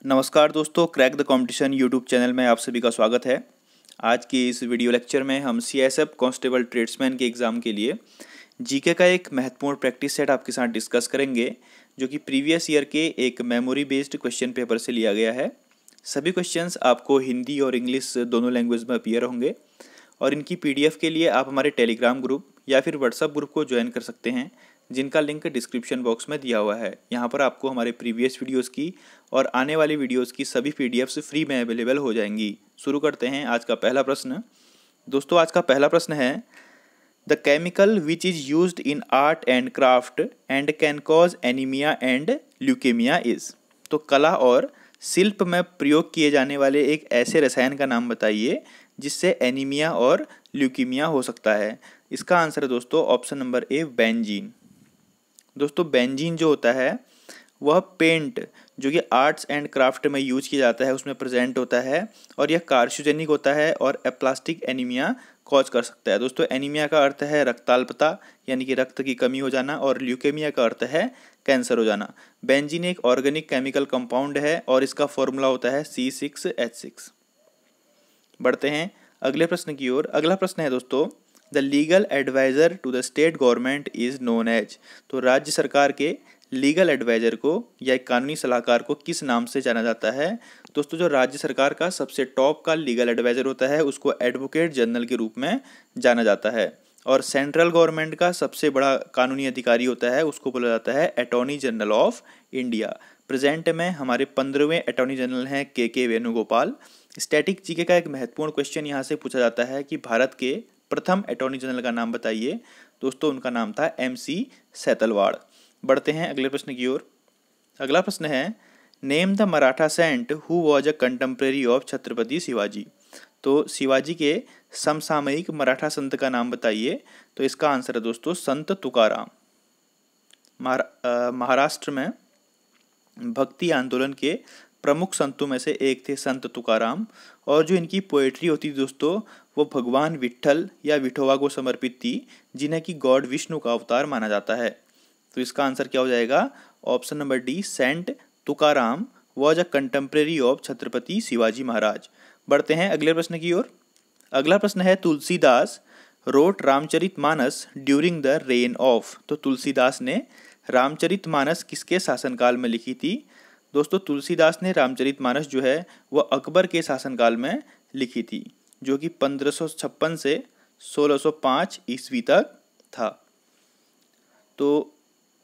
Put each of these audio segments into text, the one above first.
नमस्कार दोस्तों, crack the competition YouTube channel में आप सभी का स्वागत है। आज की इस वीडियो लेक्चर में हम सीएसएफ कांस्टेबल ट्रेड्समैन के एग्ज़ाम के लिए जीके का एक महत्वपूर्ण प्रैक्टिस सेट आपके साथ डिस्कस करेंगे, जो कि प्रीवियस ईयर के एक मेमोरी बेस्ड क्वेश्चन पेपर से लिया गया है। सभी क्वेश्चंस आपको हिंदी और इंग्लिश दोनों लैंग्वेज में अपीयर होंगे और इनकी पीडीएफ के लिए आप हमारे टेलीग्राम ग्रुप या फिर व्हाट्सएप ग्रुप को ज्वाइन कर सकते हैं, जिनका लिंक डिस्क्रिप्शन बॉक्स में दिया हुआ है। यहाँ पर आपको हमारे प्रीवियस वीडियोस की और आने वाली वीडियोस की सभी पीडीएफ्स फ्री में अवेलेबल हो जाएंगी। शुरू करते हैं आज का पहला प्रश्न। दोस्तों, आज का पहला प्रश्न है, the chemical which is used in art and craft and can cause anaemia and leukaemia is. तो कला और शिल्प में प्रयोग किए जाने वाले एक ऐसे रसायन का नाम बताइए जिससे एनीमिया और ल्यूकीमिया हो सकता है। इसका आंसर है दोस्तों ऑप्शन नंबर ए, बेंजीन। दोस्तों, बेंजीन जो होता है वह पेंट जो कि आर्ट्स एंड क्राफ्ट में यूज किया जाता है उसमें प्रेजेंट होता है और यह कार्सिनोजेनिक होता है और एप्लास्टिक एनीमिया कॉज कर सकता है। दोस्तों, एनीमिया का अर्थ है रक्ताल्पता यानी कि रक्त की कमी हो जाना और ल्यूकेमिया का अर्थ है कैंसर हो जाना। बेंजीन एक ऑर्गेनिक केमिकल कंपाउंड है और इसका फॉर्मूला होता है C6H6। बढ़ते हैं अगले प्रश्न की ओर। अगला प्रश्न है दोस्तों, the legal adviser to the state government is known as. तो राज्य सरकार के लीगल एडवाइज़र को या एक कानूनी सलाहकार को किस नाम से जाना जाता है। दोस्तों, जो राज्य सरकार का सबसे टॉप का लीगल एडवाइज़र होता है उसको एडवोकेट जनरल के रूप में जाना जाता है और सेंट्रल गवर्नमेंट का सबसे बड़ा कानूनी अधिकारी होता है उसको बोला जाता है attorney general of India. Present में हमारे 15वें अटॉर्नी जनरल हैं के वेणुगोपाल। स्टैटिक जीके का एक महत्वपूर्ण क्वेश्चन यहाँ से पूछा जाता है कि भारत के प्रथम अटॉर्नी जनरल का नाम बताइए। दोस्तों, उनका नाम था MC सेतलवाड़। बढ़ते हैं अगले प्रश्न की ओर। अगला प्रश्न है, name the Maratha saint who was a contemporary of Chhatrapati Shivaji. तो शिवाजी के समसामयिक मराठा संत का नाम बताइए। तो इसका आंसर है दोस्तों संत तुकाराम। महाराष्ट्र में भक्ति आंदोलन के प्रमुख संतों में से एक थे संत तुकाराम और जो इनकी पोएट्री होती थी दोस्तों वो भगवान विट्ठल या विठोबा को समर्पित थी, जिन्हें कि गॉड विष्णु का अवतार माना जाता है। तो इसका आंसर क्या हो जाएगा? Option number D, saint Tukaram was a contemporary of Chhatrapati Shivaji Maharaj. बढ़ते हैं अगले प्रश्न की ओर। अगला प्रश्न है, Tulsidas wrote Ramcharitmanas during the reign of. तो तुलसीदास ने रामचरितमानस किसके शासनकाल में लिखी थी? दोस्तों, तुलसीदास ने रामचरितमानस जो है वह अकबर के शासनकाल में लिखी थी, जो कि 1556 से 1605 ईस्वी तक था। तो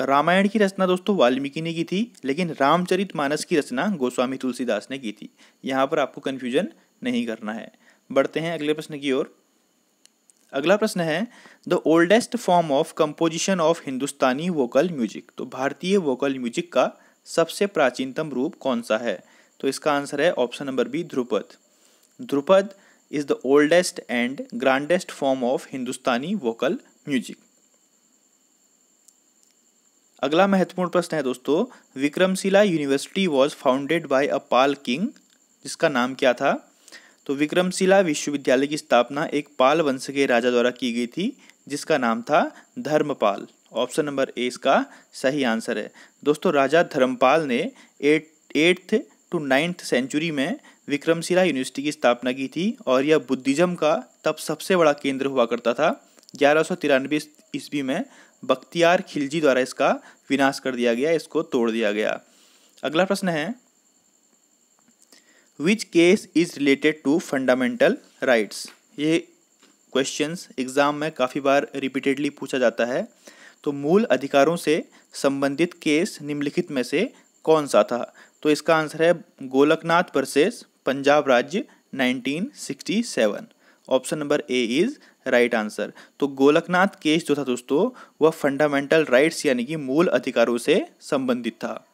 रामायण की रचना दोस्तों वाल्मीकि ने की थी, लेकिन रामचरितमानस की रचना गोस्वामी तुलसीदास ने की थी। यहाँ पर आपको कन्फ्यूजन नहीं करना है। बढ़ते हैं अगले प्रश्न की ओर। अगला प्रश्न है, the oldest form of composition of Hindustani vocal music. तो भारतीय वोकल म्यूजिक का सबसे प्राचीनतम रूप कौन सा है? तो इसका आंसर है option number B, Dhrupad. Dhrupad is the oldest and grandest form of Hindustani vocal music. अगला महत्वपूर्ण प्रश्न है दोस्तों, Vikramshila university was founded by a Pala king, जिसका नाम क्या था? तो विक्रमशिला विश्वविद्यालय की स्थापना एक पाल वंश के राजा द्वारा की गई थी, जिसका नाम था धर्मपाल। ऑप्शन नंबर ए इसका सही आंसर है। दोस्तों, राजा धर्मपाल ने 8th to 9th सेंचुरी में विक्रमशिला यूनिवर्सिटी की स्थापना की थी और यह बुद्धिज्म का तब सबसे बड़ा केंद्र हुआ करता था। 1193 ईस्वी में बख्तियार खिलजी द्वारा इसका विनाश कर दिया गया, इसको तोड़ दिया गया। अगला प्रश्न है, which case is related to fundamental rights. ये क्वेश्चंस एग्जाम में काफ़ी बार रिपीटेडली पूछा जाता है। तो मूल अधिकारों से संबंधित केस निम्नलिखित में से कौन सा था? तो इसका आंसर है गोलकनाथ वर्सेस पंजाब राज्य 1967। Option number A is right answer. तो गोलकनाथ केस जो था दोस्तों वह फंडामेंटल राइट्स यानी कि मूल अधिकारों से संबंधित था।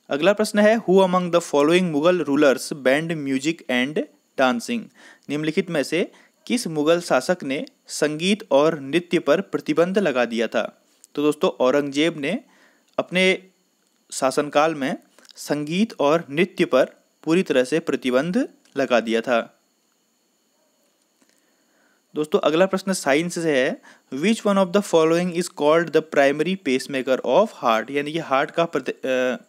अगला प्रश्न है, who among the following Mughal rulers band music and dancing. निम्नलिखित में से किस मुगल शासक ने संगीत और नृत्य पर प्रतिबंध लगा दिया था? तो दोस्तों, औरंगजेब ने अपने शासनकाल में संगीत और नृत्य पर पूरी तरह से प्रतिबंध लगा दिया था। दोस्तों अगला प्रश्न साइंस से है, which one of the following is called the primary pacemaker of heart, यानी कि हार्ट का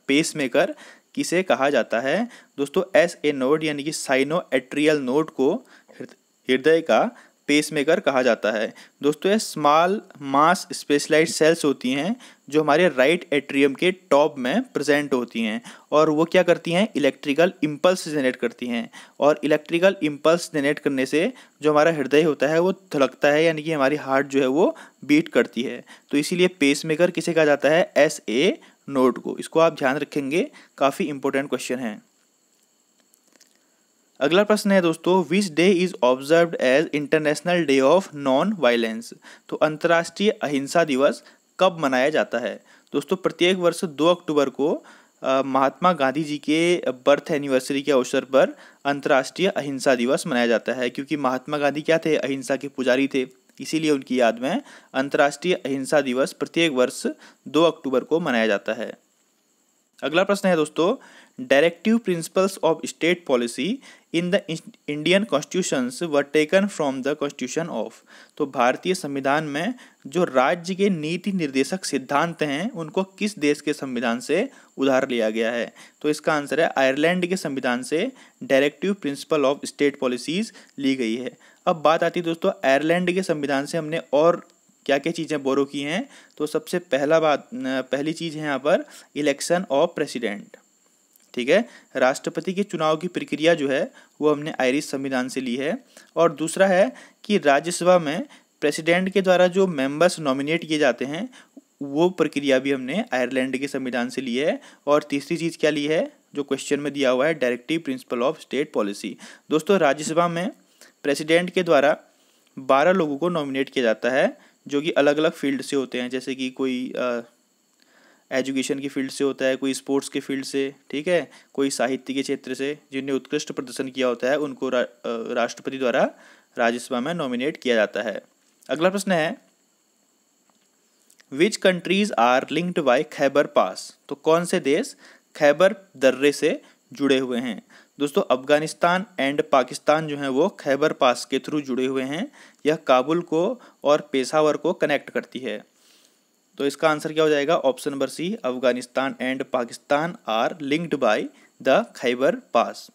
पेसमेकर किसे कहा जाता है। दोस्तों SA नोड यानी कि साइनो एट्रियल नोड को हृदय का पेसमेकर कहा जाता है। दोस्तों ये स्मॉल मास स्पेशलाइज्ड सेल्स होती हैं जो हमारे राइट एट्रियम के टॉप में प्रेजेंट होती हैं और वो क्या करती हैं, इलेक्ट्रिकल इम्पल्स जनरेट करती हैं और इलेक्ट्रिकल इम्पल्स जनरेट करने से जो हमारा हृदय होता है वो धड़कता है, यानी कि हमारी हार्ट जो है वो बीट करती है। तो इसीलिए पेसमेकर किसे कहा जाता है, SA नोड को। इसको आप ध्यान रखेंगे, काफ़ी इंपॉर्टेंट क्वेश्चन है। अगला प्रश्न है दोस्तों, which day is observed as international day of non violence. तो अंतर्राष्ट्रीय अहिंसा दिवस कब मनाया जाता है। दोस्तों प्रत्येक वर्ष 2 अक्टूबर को महात्मा गांधी जी के बर्थ एनिवर्सरी के अवसर पर अंतर्राष्ट्रीय अहिंसा दिवस मनाया जाता है, क्योंकि महात्मा गांधी क्या थे, अहिंसा के पुजारी थे, इसीलिए उनकी याद में अंतर्राष्ट्रीय अहिंसा दिवस प्रत्येक वर्ष 2 अक्टूबर को मनाया जाता है। अगला प्रश्न है दोस्तों, directive principles of state policy in the Indian constitutions were taken from the constitution of. तो भारतीय संविधान में जो राज्य के नीति निर्देशक सिद्धांत हैं उनको किस देश के संविधान से उधार लिया गया है। तो इसका आंसर है आयरलैंड के संविधान से directive principle of state policies ली गई है। अब बात आती है दोस्तों आयरलैंड के संविधान से हमने और क्या क्या चीज़ें बोरो की हैं। तो सबसे पहली चीज़ है यहाँ पर इलेक्शन ऑफ प्रेसिडेंट, ठीक है, राष्ट्रपति के चुनाव की प्रक्रिया जो है वो हमने आयरिश संविधान से ली है। और दूसरा है कि राज्यसभा में प्रेसिडेंट के द्वारा जो मेंबर्स नॉमिनेट किए जाते हैं वो प्रक्रिया भी हमने आयरलैंड के संविधान से ली है। और तीसरी चीज़ क्या ली है, जो क्वेश्चन में दिया हुआ है, directive principle of state policy. दोस्तों राज्यसभा में प्रेसिडेंट के द्वारा 12 लोगों को नॉमिनेट किया जाता है जो कि अलग अलग फील्ड से होते हैं, जैसे कि कोई एजुकेशन की फील्ड से होता है, कोई स्पोर्ट्स के फील्ड से, ठीक है, कोई साहित्य के क्षेत्र से। जिन्हें उत्कृष्ट प्रदर्शन किया होता है उनको राष्ट्रपति द्वारा राज्यसभा में नॉमिनेट किया जाता है। अगला प्रश्न है, which countries are linked by Khyber pass. तो कौन से देश खैबर दर्रे से जुड़े हुए हैं। दोस्तों अफगानिस्तान एंड पाकिस्तान जो हैं वो खैबर पास के थ्रू जुड़े हुए हैं। यह काबुल को और पेशावर को कनेक्ट करती है। तो इसका आंसर क्या हो जाएगा, option number C, Afghanistan and Pakistan are linked by the Khyber Pass.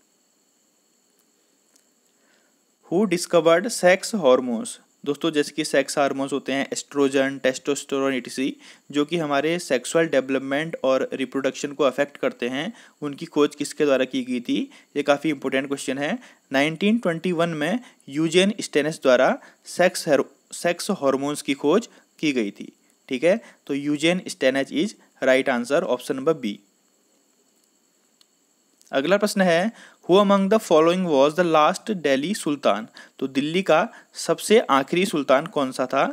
Who discovered sex hormones. दोस्तों जैसे कि सेक्स हार्मोन्स होते हैं एस्ट्रोजन, टेस्टोस्टेरोन etc, जो कि हमारे सेक्सुअल डेवलपमेंट और रिप्रोडक्शन को अफेक्ट करते हैं, उनकी खोज किसके द्वारा की गई थी। ये काफ़ी इंपॉर्टेंट क्वेश्चन है। 1921 में यूजेन स्टेनस द्वारा सेक्स हार्मोन्स की खोज की गई थी, ठीक है। तो Eugen Steinach is right answer, option number B. अगला प्रश्न है, who among the following was the last Delhi sultan. तो दिल्ली का सबसे आखिरी सुल्तान कौन सा था।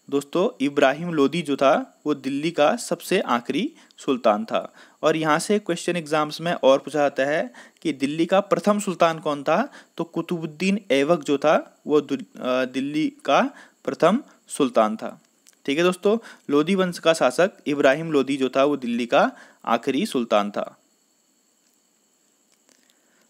दोस्तों इब्राहिम लोदी जो था वो दिल्ली का सबसे आखिरी सुल्तान था। और यहाँ से क्वेश्चन एग्जाम्स में और पूछा जाता है कि दिल्ली का प्रथम सुल्तान कौन था। तो कुतुबुद्दीन ऐबक जो था वो दिल्ली का प्रथम सुल्तान था, ठीक है दोस्तों। लोदी वंश का शासक इब्राहिम लोदी जो था वो दिल्ली का आखिरी सुल्तान था।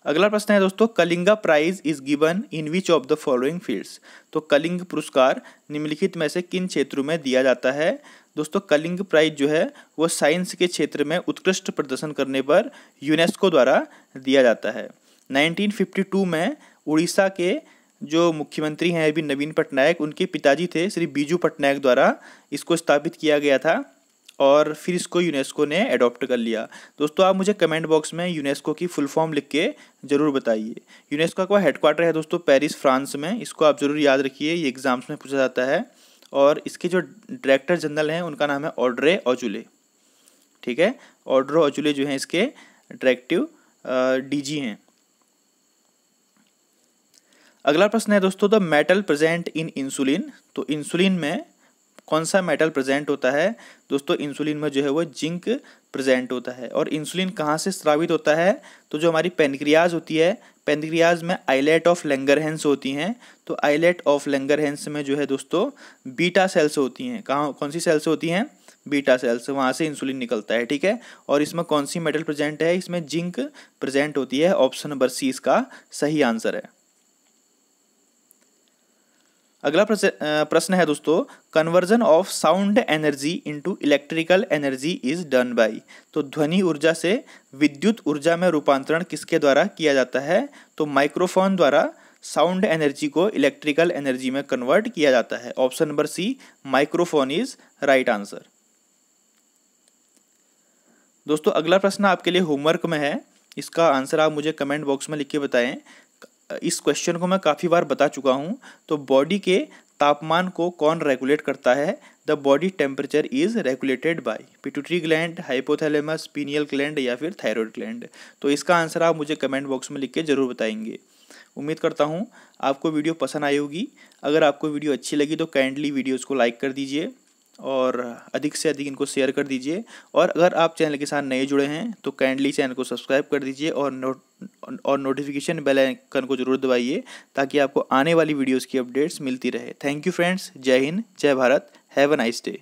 अगला प्रश्न है दोस्तों, Kalinga prize is given in which of the following fields. तो कलिंग पुरस्कार निम्नलिखित में से किन क्षेत्रों में दिया जाता है। दोस्तों कलिंग प्राइज जो है वो साइंस के क्षेत्र में उत्कृष्ट प्रदर्शन करने पर यूनेस्को द्वारा दिया जाता है। 1952 में उड़ीसा के जो मुख्यमंत्री हैं अभी नवीन पटनायक, उनके पिताजी थे श्री बीजू पटनायक द्वारा इसको स्थापित किया गया था और फिर इसको यूनेस्को ने अडॉप्ट कर लिया। दोस्तों आप मुझे कमेंट बॉक्स में यूनेस्को की फुल फॉर्म लिख के ज़रूर बताइए। यूनेस्को का हेडक्वार्टर है दोस्तों पेरिस फ्रांस में, इसको आप ज़रूर याद रखिए, ये एग्जाम्स में पूछा जाता है। और इसके जो डायरेक्टर जनरल हैं उनका नाम है ऑड्रे अजौले, ठीक है। ऑड्रे अजौले जो हैं इसके डायरेक्टिव DG हैं। अगला प्रश्न है दोस्तों, the metal present in insulin. तो इंसुलिन में कौन सा मेटल प्रेजेंट होता है। दोस्तों इंसुलिन में जो है वो जिंक प्रेजेंट होता है। और इंसुलिन कहाँ से स्रावित होता है। तो जो हमारी पेनक्रियाज होती है, पेनक्रियाज में आइलेट ऑफ लैंगरहैंस होती हैं। तो आइलेट ऑफ लैंगरहैंस में जो है दोस्तों बीटा सेल्स होती हैं। कौन सी सेल्स होती हैं, बीटा सेल्स, वहाँ से इंसुलिन निकलता है, ठीक है। और इसमें कौन सी मेटल प्रेजेंट है, इसमें जिंक प्रेजेंट होती है। ऑप्शन नंबर सी इसका सही आंसर है। अगला प्रश्न है दोस्तों, conversion of sound energy into electrical energy is done by. तो ध्वनि ऊर्जा से विद्युत ऊर्जा में रूपांतरण किसके द्वारा किया जाता है? तो माइक्रोफोन द्वारा साउंड एनर्जी को इलेक्ट्रिकल एनर्जी में कन्वर्ट किया जाता है। Option number C, microphone is right answer. दोस्तों अगला प्रश्न आपके लिए होमवर्क में है, इसका आंसर आप मुझे कमेंट बॉक्स में लिख के बताएं। इस क्वेश्चन को मैं काफ़ी बार बता चुका हूँ। तो बॉडी के तापमान को कौन रेगुलेट करता है? The body temperature is regulated by pituitary gland, hypothalamus, pineal gland या फिर थायराइड ग्लैंड। तो इसका आंसर आप मुझे कमेंट बॉक्स में लिख के ज़रूर बताएंगे। उम्मीद करता हूँ आपको वीडियो पसंद आई होगी। अगर आपको वीडियो अच्छी लगी तो काइंडली वीडियोज़ को लाइक कर दीजिए और अधिक से अधिक इनको शेयर कर दीजिए। और अगर आप चैनल के साथ नए जुड़े हैं तो काइंडली चैनल को सब्सक्राइब कर दीजिए और नोटिफिकेशन बेल आइकन को जरूर दबाइए ताकि आपको आने वाली वीडियोस की अपडेट्स मिलती रहे। थैंक यू फ्रेंड्स, जय हिंद, जय Bharat, have a nice day.